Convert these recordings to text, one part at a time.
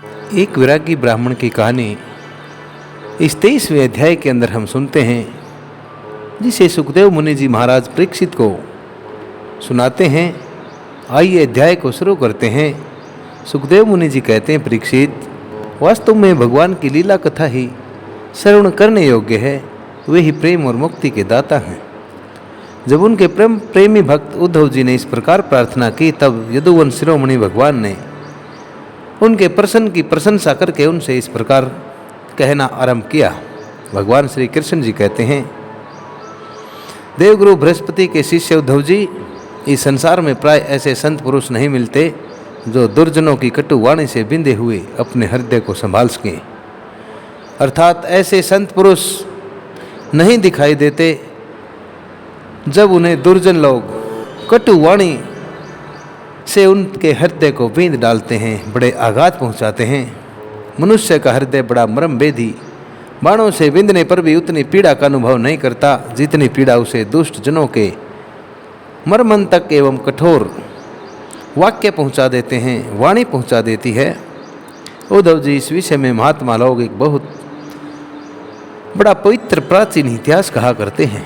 एक विरागी ब्राह्मण की कहानी इस 23वें अध्याय के अंदर हम सुनते हैं, जिसे सुखदेव मुनि जी महाराज परीक्षित को सुनाते हैं। आइए अध्याय को शुरू करते हैं। सुखदेव मुनि जी कहते हैं, परीक्षित, वास्तव में भगवान की लीला कथा ही श्रवण करने योग्य है। वे ही प्रेम और मुक्ति के दाता हैं। जब उनके प्रेमी भक्त उद्धव जी ने इस प्रकार प्रार्थना की, तब यदुवन शिरोमणि भगवान ने उनके प्रसन्न की प्रशंसा करके उनसे इस प्रकार कहना आरंभ किया। भगवान श्री कृष्ण जी कहते हैं, देवगुरु बृहस्पति के शिष्य उद्धव जी, इस संसार में प्राय ऐसे संत पुरुष नहीं मिलते जो दुर्जनों की कटु वाणी से बिंधे हुए अपने हृदय को संभाल सकें। अर्थात ऐसे संत पुरुष नहीं दिखाई देते जब उन्हें दुर्जन लोग कटु वाणी से उनके हृदय को बींध डालते हैं, बड़े आघात पहुंचाते हैं। मनुष्य का हृदय बड़ा मर्मभेदी, बाणों से बिंधने पर भी उतनी पीड़ा का अनुभव नहीं करता जितनी पीड़ा उसे दुष्ट जनों के मर्मंतक एवं कठोर वाक्य पहुंचा देते हैं, वाणी पहुंचा देती है। उद्धव जी, इस विषय में महात्मा लोग एक बहुत बड़ा पवित्र प्राचीन इतिहास कहा करते हैं।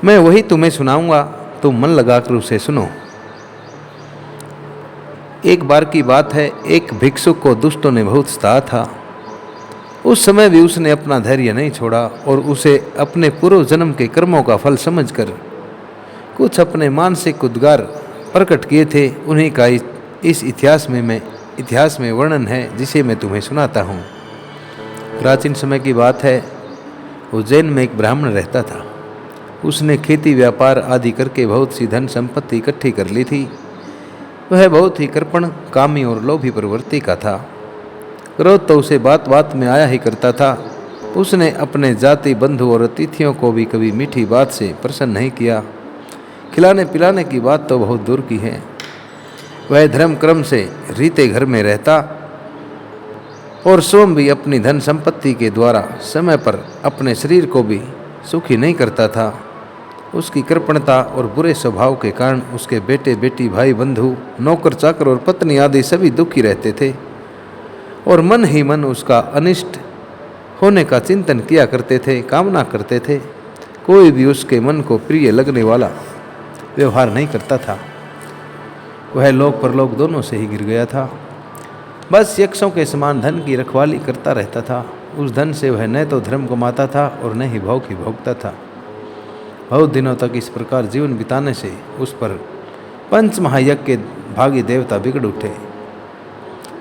मैं वही तुम्हें सुनाऊंगा, तुम मन लगाकर उसे सुनो। एक बार की बात है, एक भिक्षुक को दुष्टों ने बहुत सताया था। उस समय भी उसने अपना धैर्य नहीं छोड़ा और उसे अपने पूर्व जन्म के कर्मों का फल समझकर कुछ अपने मानसिक उद्गार प्रकट किए थे। उन्हीं का इस इतिहास में वर्णन है, जिसे मैं तुम्हें सुनाता हूँ। प्राचीन समय की बात है। उज्जैन में एक ब्राह्मण रहता था। उसने खेती व्यापार आदि करके बहुत सी धन संपत्ति इकट्ठी कर ली थी। वह बहुत ही कृपण, कामी और लोभी प्रवृत्ति का था। क्रोध तो उसे बात बात में आया ही करता था। उसने अपने जाति बंधु और अतिथियों को भी कभी मीठी बात से प्रसन्न नहीं किया। खिलाने पिलाने की बात तो बहुत दूर की है। वह धर्म क्रम से रीते घर में रहता और स्वयं भी अपनी धन संपत्ति के द्वारा समय पर अपने शरीर को भी सुखी नहीं करता था। उसकी कृपणता और बुरे स्वभाव के कारण उसके बेटे बेटी, भाई बंधु, नौकर चाकर और पत्नी आदि सभी दुखी रहते थे और मन ही मन उसका अनिष्ट होने का चिंतन किया करते थे, कामना करते थे। कोई भी उसके मन को प्रिय लगने वाला व्यवहार नहीं करता था। वह लोक परलोक दोनों से ही गिर गया था। बस यक्षों के समान धन की रखवाली करता रहता था। उस धन से वह न तो धर्म कमाता था और न ही भोग ही भोगता था। बहुत दिनों तक इस प्रकार जीवन बिताने से उस पर पंच महायज्ञ के भागी देवता बिगड़ उठे।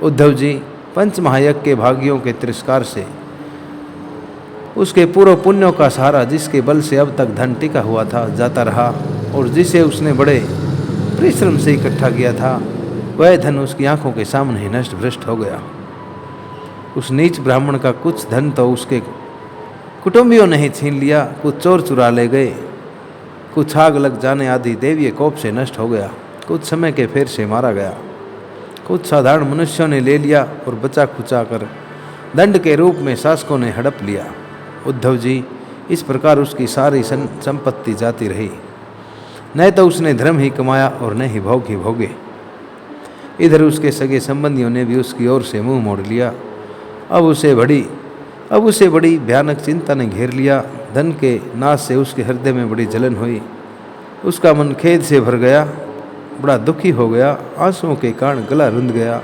उद्धव जी, पंच महायज्ञ के भागियों के तिरस्कार से उसके पूर्व पुण्यों का सहारा, जिसके बल से अब तक धन टिका हुआ था, जाता रहा और जिसे उसने बड़े परिश्रम से इकट्ठा किया था, वह धन उसकी आंखों के सामने ही नष्ट भ्रष्ट हो गया। उस नीच ब्राह्मण का कुछ धन तो उसके कुटुंबियों ने ही छीन लिया, कुछ चोर चुरा ले गए, कुछ आग लग जाने आदि दैवीय कोप से नष्ट हो गया, कुछ समय के फेर से मारा गया, कुछ साधारण मनुष्यों ने ले लिया और बचा खुचा कर दंड के रूप में शासकों ने हड़प लिया। उद्धव जी, इस प्रकार उसकी सारी संपत्ति जाती रही। न तो उसने धर्म ही कमाया और न ही भोग ही भोगे। इधर उसके सगे संबंधियों ने भी उसकी ओर से मुंह मोड़ लिया। अब उसे बड़ी भयानक चिंता ने घेर लिया। धन के नाश से उसके हृदय में बड़ी जलन हुई। उसका मन खेद से भर गया, बड़ा दुखी हो गया, आंसुओं के कारण गला रुंध गया।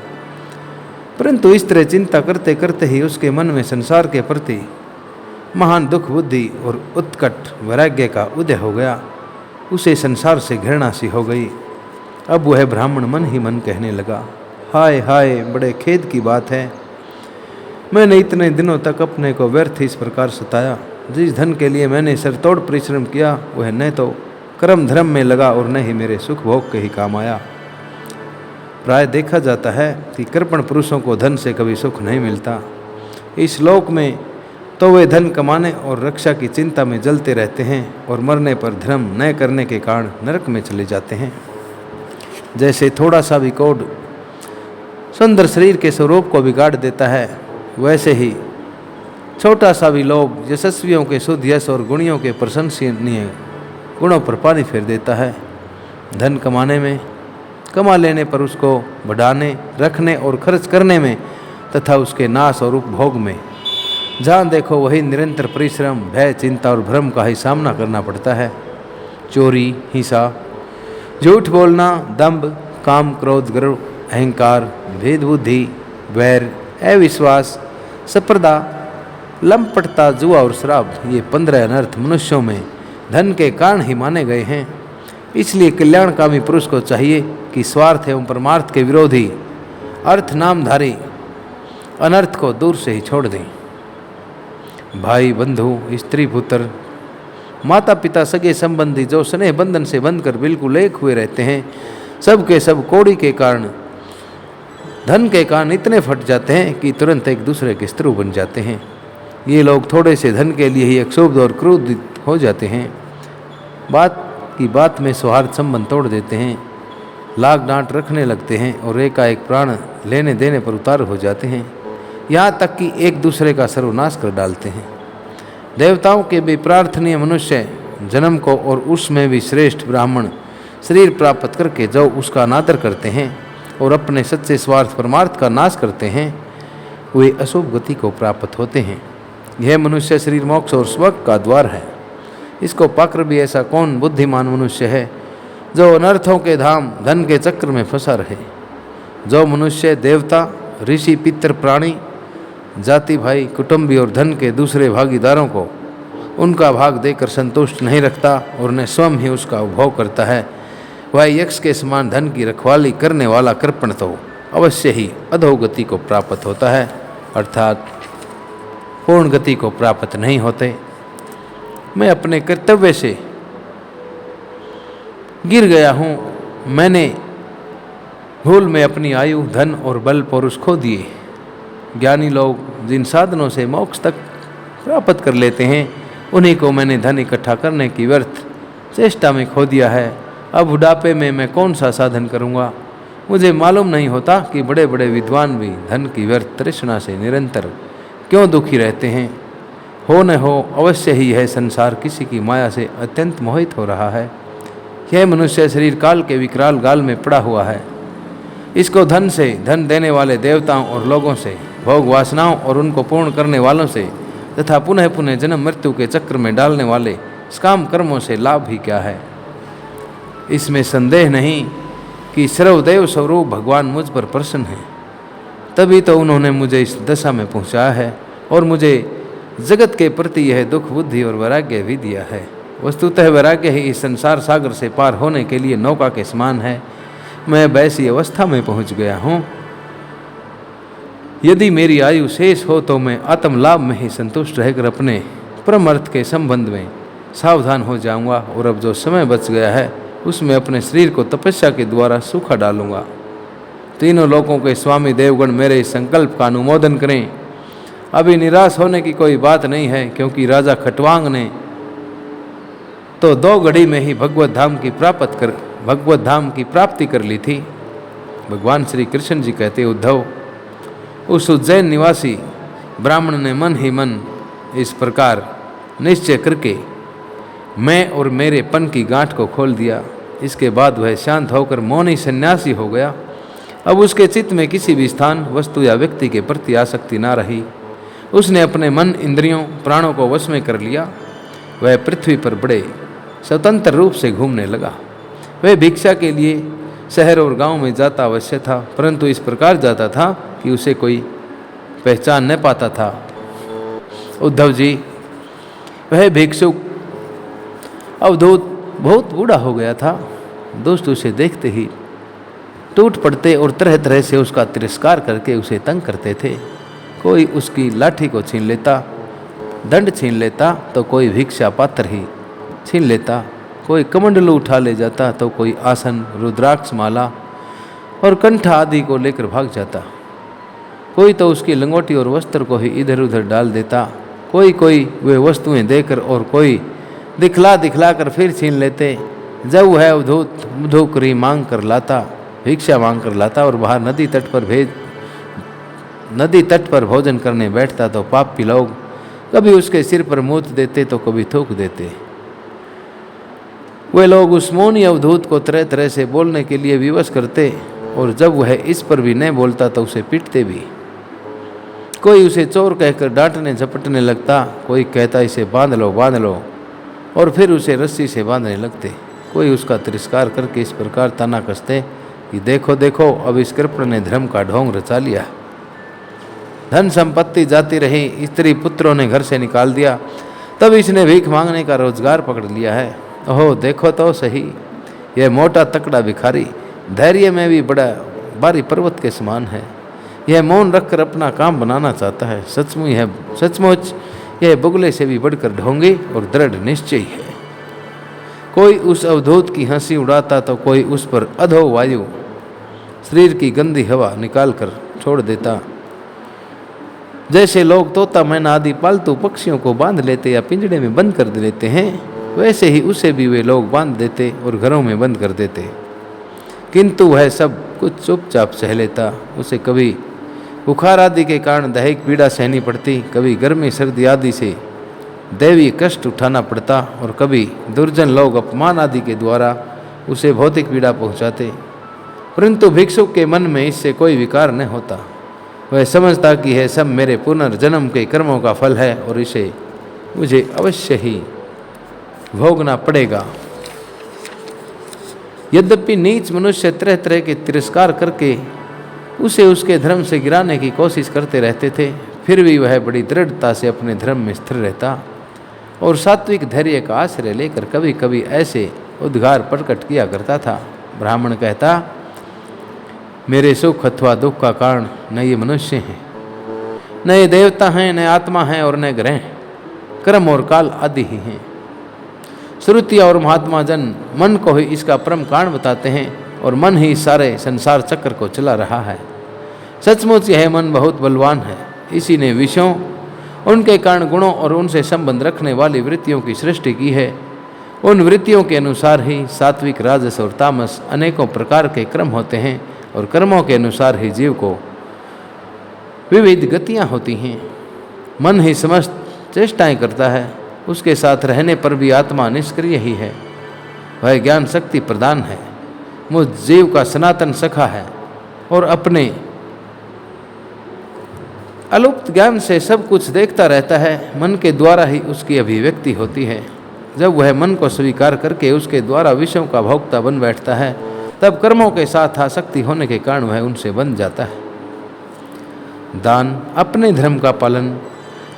परंतु इस तरह चिंता करते करते ही उसके मन में संसार के प्रति महान दुख बुद्धि और उत्कट वैराग्य का उदय हो गया। उसे संसार से घृणा सी हो गई। अब वह ब्राह्मण मन ही मन कहने लगा, हाय हाय, बड़े खेद की बात है। मैंने इतने दिनों तक अपने को व्यर्थ इस प्रकार सताया। जिस धन के लिए मैंने सरतोड़ परिश्रम किया, वह न तो कर्म धर्म में लगा और न ही मेरे सुख भोग के ही काम आया। प्राय देखा जाता है कि कृपण पुरुषों को धन से कभी सुख नहीं मिलता। इस लोक में तो वे धन कमाने और रक्षा की चिंता में जलते रहते हैं और मरने पर धर्म न करने के कारण नरक में चले जाते हैं। जैसे थोड़ा सा भी कोढ़ सुंदर शरीर के स्वरूप को बिगाड़ देता है, वैसे ही छोटा सा भी लोभ यशस्वियों के शुद्ध यश और गुणियों के प्रशंसनीय गुणों पर पानी फेर देता है। धन कमाने में कमा लेने पर उसको बढ़ाने, रखने और खर्च करने में तथा उसके नाश और उपभोग में जहाँ देखो वही निरंतर परिश्रम, भय, चिंता और भ्रम का ही सामना करना पड़ता है। चोरी, हिंसा, झूठ बोलना, दंभ, काम, क्रोध, गर्व, अहंकार, भेद बुद्धि, वैर, अविश्वास, स्पर्धा, लंपटता, जुआ और श्राप, ये 15 अनर्थ मनुष्यों में धन के कारण ही माने गए हैं। इसलिए कल्याणकामी पुरुष को चाहिए कि स्वार्थ एवं परमार्थ के विरोधी अर्थ नामधारी अनर्थ को दूर से ही छोड़ दें। भाई, बंधु, स्त्री, पुत्र, माता पिता, सगे संबंधी जो स्नेह बंधन से बंधकर बिल्कुल एक हुए रहते हैं, सब के सब कौड़ी के कारण, धन के कारण इतने फट जाते हैं कि तुरंत एक दूसरे के शत्रु बन जाते हैं। ये लोग थोड़े से धन के लिए ही क्षुब्ध और क्रोधित हो जाते हैं, बात की बात में सौहार्द संबंध तोड़ देते हैं, लाग डांट रखने लगते हैं और एकाएक प्राण लेने देने पर उतार हो जाते हैं, यहाँ तक कि एक दूसरे का सर्वनाश कर डालते हैं। देवताओं के भी प्रार्थनीय मनुष्य जन्म को और उसमें भी श्रेष्ठ ब्राह्मण शरीर प्राप्त करके जो उसका अनादर करते हैं और अपने सच्चे स्वार्थ परमार्थ का नाश करते हैं, वे अशुभ गति को प्राप्त होते हैं। यह मनुष्य शरीर मोक्ष और स्वर्ग का द्वार है। इसको पाकर भी ऐसा कौन बुद्धिमान मनुष्य है जो अनर्थों के धाम धन के चक्र में फंसा रहे। जो मनुष्य देवता, ऋषि, पितर, प्राणी, जाति भाई, कुटुंबी और धन के दूसरे भागीदारों को उनका भाग देकर संतुष्ट नहीं रखता और न स्वयं ही उसका उपभोग करता है, वह यक्ष के समान धन की रखवाली करने वाला कृपण तो अवश्य ही अधोगति को प्राप्त होता है, अर्थात पूर्ण गति को प्राप्त नहीं होते। मैं अपने कर्तव्य से गिर गया हूँ। मैंने भूल में अपनी आयु, धन और बल पौरुष खो दिए। ज्ञानी लोग जिन साधनों से मोक्ष तक प्राप्त कर लेते हैं, उन्हीं को मैंने धन इकट्ठा करने की व्यर्थ चेष्टा में खो दिया है। अब बुढ़ापे में मैं कौन सा साधन करूँगा। मुझे मालूम नहीं होता कि बड़े बड़े विद्वान भी धन की व्यर्थ तृष्णा से निरंतर क्यों दुखी रहते हैं। हो न हो अवश्य ही यह संसार किसी की माया से अत्यंत मोहित हो रहा है। यह मनुष्य शरीर काल के विकराल गाल में पड़ा हुआ है। इसको धन से, धन देने वाले देवताओं और लोगों से, भोग वासनाओं और उनको पूर्ण करने वालों से तथा पुनः पुनः जन्म मृत्यु के चक्र में डालने वाले काम कर्मों से लाभ ही क्या है। इसमें संदेह नहीं कि सर्वदेव स्वरूप भगवान मुझ पर प्रसन्न है, तभी तो उन्होंने मुझे इस दशा में पहुंचाया है और मुझे जगत के प्रति यह दुख, बुद्धि और वैराग्य भी दिया है। वस्तुतः वैराग्य ही इस संसार सागर से पार होने के लिए नौका के समान है। मैं वैसी अवस्था में पहुंच गया हूँ। यदि मेरी आयु शेष हो तो मैं आत्म लाभ में ही संतुष्ट रहकर अपने परम अर्थ के संबंध में सावधान हो जाऊंगा और अब जो समय बच गया है उसमें अपने शरीर को तपस्या के द्वारा सूखा डालूंगा। तीनों लोकों के स्वामी देवगण मेरे इस संकल्प का अनुमोदन करें। अभी निराश होने की कोई बात नहीं है, क्योंकि राजा खटवांग ने तो 2 घड़ी में ही भगवत धाम की प्राप्ति कर ली थी। भगवान श्री कृष्ण जी कहते, उद्धव, उस उज्जैन निवासी ब्राह्मण ने मन ही मन इस प्रकार निश्चय करके मैं और मेरे पन की गांठ को खोल दिया। इसके बाद वह शांत होकर मौनी सन्यासी हो गया। अब उसके चित्त में किसी भी स्थान, वस्तु या व्यक्ति के प्रति आसक्ति ना रही। उसने अपने मन, इंद्रियों, प्राणों को वश में कर लिया। वह पृथ्वी पर बड़े स्वतंत्र रूप से घूमने लगा। वह भिक्षा के लिए शहर और गांव में जाता अवश्य था, परंतु इस प्रकार जाता था कि उसे कोई पहचान न पाता था। उद्धव जी, वह भिक्षुक अवधूत बहुत बूढ़ा हो गया था। दोस्त उसे देखते ही टूट पड़ते और तरह तरह से उसका तिरस्कार करके उसे तंग करते थे। कोई उसकी लाठी को छीन लेता, दंड छीन लेता, तो कोई भिक्षा पात्र ही छीन लेता। कोई कमंडलू उठा ले जाता, तो कोई आसन, रुद्राक्ष माला और कंठा आदि को लेकर भाग जाता। कोई तो उसकी लंगोटी और वस्त्र को ही इधर उधर डाल देता। कोई वे वस्तुएं देकर और कोई दिखला कर फिर छीन लेते। जब वह अवधूत मधुकरी मांग कर लाता, भिक्षा मांग कर लाता और बाहर नदी तट पर भोजन करने बैठता, तो पापी लोग कभी उसके सिर पर मूत देते तो कभी थूक देते। वे लोग उस मौनी अवधूत को तरह तरह से बोलने के लिए विवश करते, और जब वह इस पर भी नहीं बोलता तो उसे पीटते भी। कोई उसे चोर कहकर डांटने झपटने लगता, कोई कहता इसे बांध लो, और फिर उसे रस्सी से बांधने लगते। कोई उसका तिरस्कार करके इस प्रकार ताना कसते कि देखो देखो, अब इस कृपण ने धर्म का ढोंग रचा लिया। धन संपत्ति जाती रही, स्त्री पुत्रों ने घर से निकाल दिया, तब इसने भीख मांगने का रोजगार पकड़ लिया है। ओहो देखो तो सही, यह मोटा तकड़ा भिखारी धैर्य में भी बड़ा भारी पर्वत के समान है। यह मौन रखकर अपना काम बनाना चाहता है। सचमुच यह बुगले से भी बढ़कर ढोंगी और दृढ़ निश्चय है। कोई उस अवधूत की हंसी उड़ाता तो कोई उस पर अधो वायु शरीर की गंदी हवा निकाल कर छोड़ देता। जैसे लोग तोता मैना आदि पालतू पक्षियों को बांध लेते या पिंजड़े में बंद कर लेते हैं, वैसे ही उसे भी वे लोग बांध देते और घरों में बंद कर देते। किंतु वह सब कुछ चुपचाप सह लेता। उसे कभी बुखार आदि के कारण दैहिक पीड़ा सहनी पड़ती, कभी गर्मी सर्दी आदि से दैवीय कष्ट उठाना पड़ता, और कभी दुर्जन लोग अपमान आदि के द्वारा उसे भौतिक पीड़ा पहुंचाते। परंतु भिक्षुक के मन में इससे कोई विकार न होता। वह समझता कि यह सब मेरे पुनर्जन्म के कर्मों का फल है और इसे मुझे अवश्य ही भोगना पड़ेगा। यद्यपि नीच मनुष्य तरह तरह के तिरस्कार करके उसे उसके धर्म से गिराने की कोशिश करते रहते थे, फिर भी वह बड़ी दृढ़ता से अपने धर्म में स्थिर रहता और सात्विक धैर्य का आश्रय लेकर कभी कभी ऐसे उद्गार प्रकट किया करता था। ब्राह्मण कहता, मेरे सुख अथवा दुख का कारण न ये मनुष्य हैं, न ये देवता हैं, न आत्मा हैं और न ग्रह, कर्म और काल आदि ही हैं। श्रुतियाँ और महात्मा जन मन को ही इसका परम कारण बताते हैं और मन ही सारे संसार चक्र को चला रहा है। सचमुच यह मन बहुत बलवान है। इसी ने विषयों, उनके कारण गुणों और उनसे संबंध रखने वाली वृत्तियों की सृष्टि की है। उन वृत्तियों के अनुसार ही सात्विक, राजस और तामस अनेकों प्रकार के क्रम होते हैं और कर्मों के अनुसार ही जीव को विविध गतियाँ होती हैं। मन ही समस्त चेष्टाएं करता है, उसके साथ रहने पर भी आत्मा निष्क्रिय ही है। वह ज्ञान शक्ति प्रदान है, मुझ जीव का सनातन सखा है और अपने अलुप्त ज्ञान से सब कुछ देखता रहता है। मन के द्वारा ही उसकी अभिव्यक्ति होती है। जब वह मन को स्वीकार करके उसके द्वारा विषयों का भोक्ता बन बैठता है, तब कर्मों के साथ आसक्ति होने के कारण वह उनसे बंध जाता है। दान, अपने धर्म का पालन,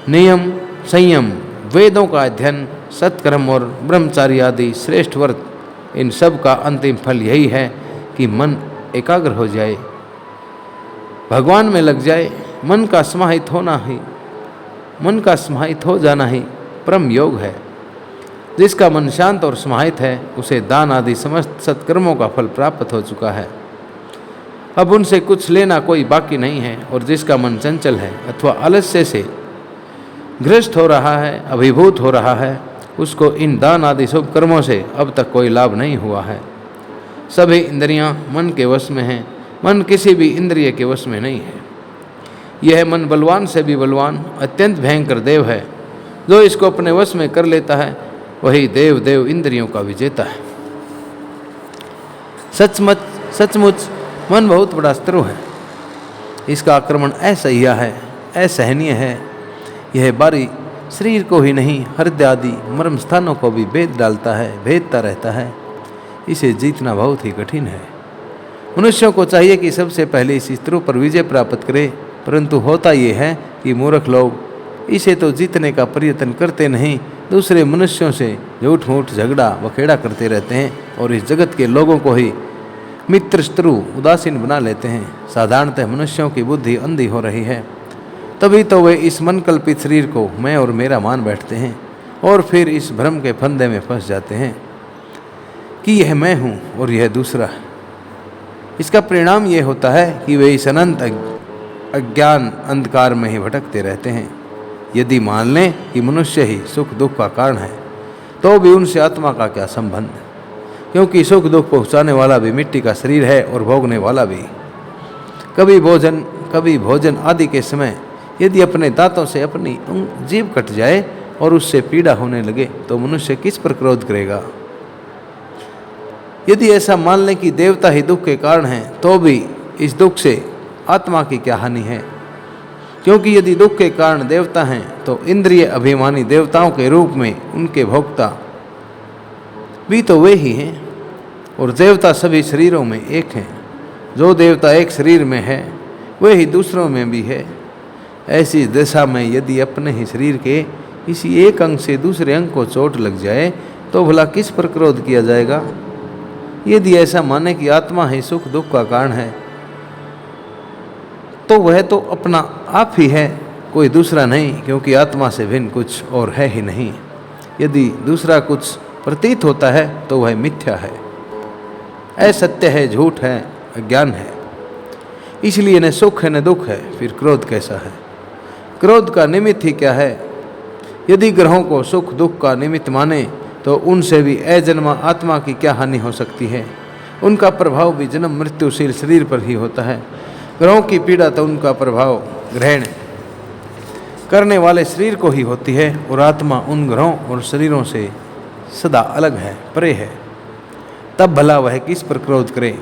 नियम, संयम, वेदों का अध्ययन, सत्कर्म और ब्रह्मचारी आदि श्रेष्ठ व्रत, इन सब का अंतिम फल यही है कि मन एकाग्र हो जाए, भगवान में लग जाए। मन का समाहित हो जाना ही परम योग है। जिसका मन शांत और समाहित है, उसे दान आदि समस्त सत्कर्मों का फल प्राप्त हो चुका है। अब उनसे कुछ लेना कोई बाकी नहीं है। और जिसका मन चंचल है अथवा आलस्य से ग्रस्त हो रहा है, अभिभूत हो रहा है, उसको इन दान आदि शुभ कर्मों से अब तक कोई लाभ नहीं हुआ है। सभी इंद्रियां मन के वश में हैं, मन किसी भी इंद्रिय के वश में नहीं है। यह मन बलवान से भी बलवान, अत्यंत भयंकर देव है। जो इसको अपने वश में कर लेता है, वही देव इंद्रियों का विजेता है। सचमुच मन बहुत बड़ा शत्रु है। इसका आक्रमण असह्य है, असहनीय है। यह बारी शरीर को ही नहीं, हृदय आदि मर्म स्थानों को भी भेदता रहता है। इसे जीतना बहुत ही कठिन है। मनुष्यों को चाहिए कि सबसे पहले इस शत्रु पर विजय प्राप्त करे, परंतु होता ये है कि मूर्ख लोग इसे तो जीतने का प्रयत्न करते नहीं, दूसरे मनुष्यों से झूठ मूठ झगड़ा बखेड़ा करते रहते हैं और इस जगत के लोगों को ही मित्र शत्रु उदासीन बना लेते हैं। साधारणतः मनुष्यों की बुद्धि अंधी हो रही है, तभी तो वे इस मन कल्पित शरीर को मैं और मेरा मान बैठते हैं और फिर इस भ्रम के फंदे में फंस जाते हैं कि यह मैं हूँ और यह दूसरा है। इसका परिणाम यह होता है कि वे इस अनंत अज्ञान अंधकार में ही भटकते रहते हैं। यदि मान लें कि मनुष्य ही सुख दुख का कारण है, तो भी उनसे आत्मा का क्या संबंध, क्योंकि सुख दुख पहुँचाने वाला भी मिट्टी का शरीर है और भोगने वाला भी। कभी भोजन आदि के समय यदि अपने दांतों से अपनी जीभ कट जाए और उससे पीड़ा होने लगे, तो मनुष्य किस पर क्रोध करेगा। यदि ऐसा मान लें कि देवता ही दुख के कारण हैं, तो भी इस दुख से आत्मा की क्या हानि है? क्योंकि यदि दुख के कारण देवता हैं तो इंद्रिय अभिमानी देवताओं के रूप में उनके भोक्ता भी तो वे ही हैं, और देवता सभी शरीरों में एक हैं। जो देवता एक शरीर में है वे ही दूसरों में भी है। ऐसी दशा में यदि अपने ही शरीर के किसी एक अंग से दूसरे अंग को चोट लग जाए तो भला किस पर क्रोध किया जाएगा? यदि ऐसा माने कि आत्मा ही सुख दुख का कारण है, तो वह तो अपना आप ही है, कोई दूसरा नहीं, क्योंकि आत्मा से भिन्न कुछ और है ही नहीं। यदि दूसरा कुछ प्रतीत होता है तो वह मिथ्या है, असत्य है, झूठ है, अज्ञान है। इसलिए न सुख है न दुख है, फिर क्रोध कैसा है? क्रोध का निमित्त ही क्या है? यदि ग्रहों को सुख दुख का निमित्त माने तो उनसे भी अजन्मा आत्मा की क्या हानि हो सकती है? उनका प्रभाव भी जन्म मृत्युशील शरीर पर ही होता है। ग्रहों की पीड़ा तो उनका प्रभाव ग्रहण करने वाले शरीर को ही होती है, और आत्मा उन ग्रहों और शरीरों से सदा अलग है, परे है। तब भला वह किस पर क्रोध करे?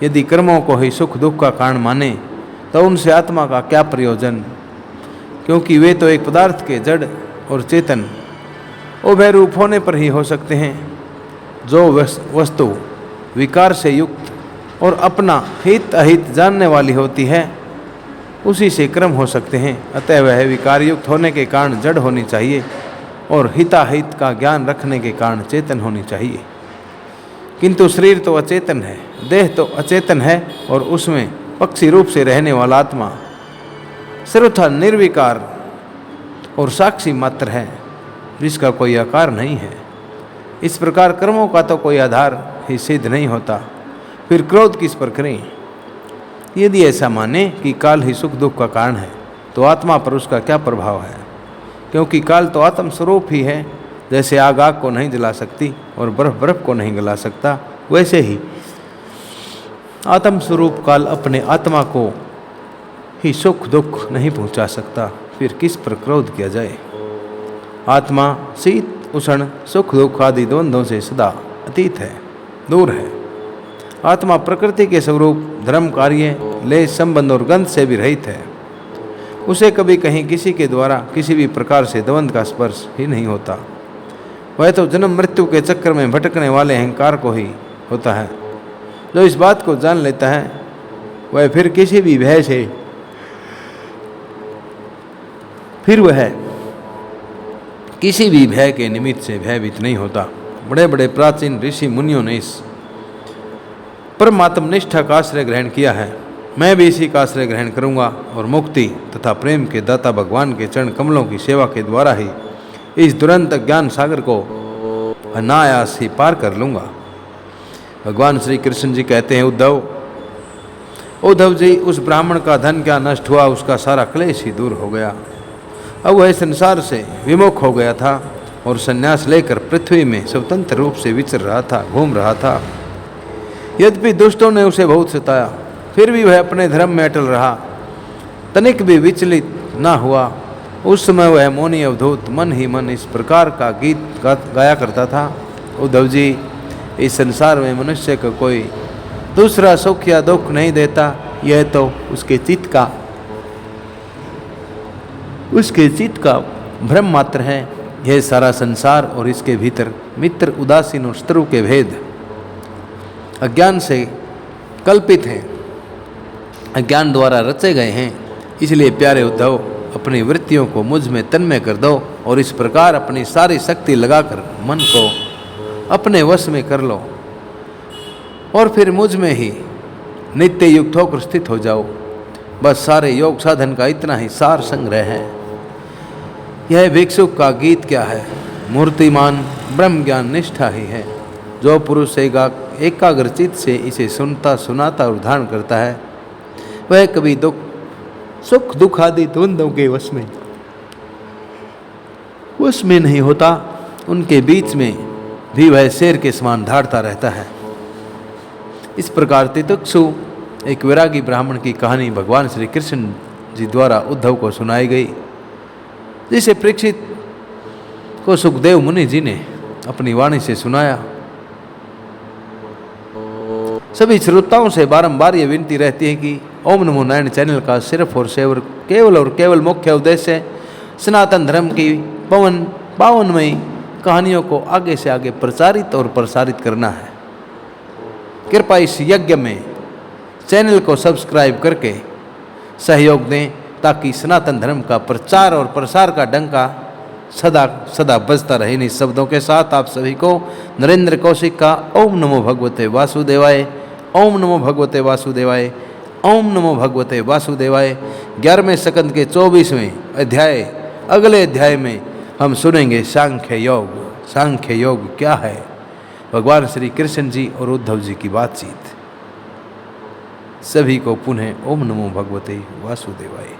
यदि कर्मों को ही सुख दुख का कारण माने तो उनसे आत्मा का क्या प्रयोजन? क्योंकि वे तो एक पदार्थ के जड़ और चेतन उभय रूप होने पर ही हो सकते हैं। जो वस्तु विकार से युक्त और अपना हित अहित जानने वाली होती है उसी से कर्म हो सकते हैं। अतः वह विकार युक्त होने के कारण जड़ होनी चाहिए और हिताहित का ज्ञान रखने के कारण चेतन होनी चाहिए। किंतु शरीर तो अचेतन है, देह तो अचेतन है, और उसमें पक्षी रूप से रहने वाला आत्मा सर्वथा निर्विकार और साक्षी मात्र है, जिसका कोई आकार नहीं है। इस प्रकार कर्मों का तो कोई आधार ही सिद्ध नहीं होता, फिर क्रोध किस पर करें? यदि ऐसा माने कि काल ही सुख दुख का कारण है तो आत्मा पर उसका क्या प्रभाव है? क्योंकि काल तो आत्म स्वरूप ही है। जैसे आग आग को नहीं जला सकती और बर्फ बर्फ को नहीं गला सकता, वैसे ही आत्म स्वरूप काल अपने आत्मा को ही सुख दुख नहीं पहुंचा सकता, फिर किस पर क्रोध किया जाए? आत्मा शीत उष्ण सुख दुख आदि द्वंद्वों से सदा अतीत है, दूर है। आत्मा प्रकृति के स्वरूप धर्म कार्य ले संबंध और गंध से भी रहित है। उसे कभी कहीं किसी के द्वारा किसी भी प्रकार से द्वंद्व का स्पर्श ही नहीं होता। वह तो जन्म मृत्यु के चक्कर में भटकने वाले अहंकार को ही होता है। जो इस बात को जान लेता है वह फिर किसी भी भय से किसी भी भय के निमित्त से भयभीत नहीं होता। बड़े बड़े प्राचीन ऋषि मुनियों ने इस परमात्म निष्ठा का आश्रय ग्रहण किया है। मैं भी इसी का आश्रय ग्रहण करूंगा और मुक्ति तथा प्रेम के दाता भगवान के चरण कमलों की सेवा के द्वारा ही इस दुरंत ज्ञान सागर को अनायास ही पार कर लूंगा। भगवान श्री कृष्ण जी कहते हैं, उद्धव जी, उस ब्राह्मण का धन क्या नष्ट हुआ? उसका सारा क्लेश ही दूर हो गया। अब वह संसार से विमुख हो गया था और संन्यास लेकर पृथ्वी में स्वतंत्र रूप से विचर रहा था, घूम रहा था। यद्यपि दुष्टों ने उसे बहुत सताया, फिर भी वह अपने धर्म में अटल रहा, तनिक भी विचलित ना हुआ। उस समय वह मौनी अवधूत मन ही मन इस प्रकार का गीत गाया करता था, उद्धव जी, इस संसार में मनुष्य को कोई दूसरा सुख या दुख नहीं देता, यह तो उसके चित्त का भ्रम मात्र है। यह सारा संसार और इसके भीतर मित्र उदासीन और शत्रु के भेद अज्ञान से कल्पित हैं, अज्ञान द्वारा रचे गए हैं। इसलिए प्यारे उद्धव, अपनी वृत्तियों को मुझ में तन्मय कर दो और इस प्रकार अपनी सारी शक्ति लगाकर मन को अपने वश में कर लो और फिर मुझ में ही नित्य युक्त होकर स्थित हो जाओ। बस सारे योग साधन का इतना ही सार संग्रह है। यह भिक्षुक का गीत क्या है? मूर्तिमान ब्रह्म ज्ञान निष्ठा ही है। जो पुरुष एकाग्रचित से इसे सुनता सुनाता और धारण करता है, वह कभी सुख दुख आदि द्वंद्वों के वश में नहीं होता। उनके बीच में भी वह शेर के समान धाड़ता रहता है। इस प्रकार तितिक्षु, एक वैरागी ब्राह्मण की कहानी भगवान श्री कृष्ण जी द्वारा उद्धव को सुनाई गई, जिसे परीक्षित को सुखदेव मुनि जी ने अपनी वाणी से सुनाया। सभी श्रोताओं से बारंबार ये विनती रहती है कि ओम नमो नारायण चैनल का सिर्फ और केवल मुख्य उद्देश्य सनातन धर्म की पावनमयी कहानियों को आगे से आगे प्रचारित और प्रसारित करना है। कृपया इस यज्ञ में चैनल को सब्सक्राइब करके सहयोग दें ताकि सनातन धर्म का प्रचार और प्रसार का डंका सदा सदा बजता रहे। इन शब्दों के साथ आप सभी को नरेंद्र कौशिक का ओम नमो भगवते वासुदेवाय, ओम नमो भगवते वासुदेवाय, ओम नमो भगवते वासुदेवाय। 11वें स्कंद के 24वें अध्याय, अगले अध्याय में हम सुनेंगे सांख्य योग। सांख्य योग क्या है? भगवान श्री कृष्ण जी और उद्धव जी की बातचीत। सभी को पुनः ओम नमो भगवते वासुदेवाय।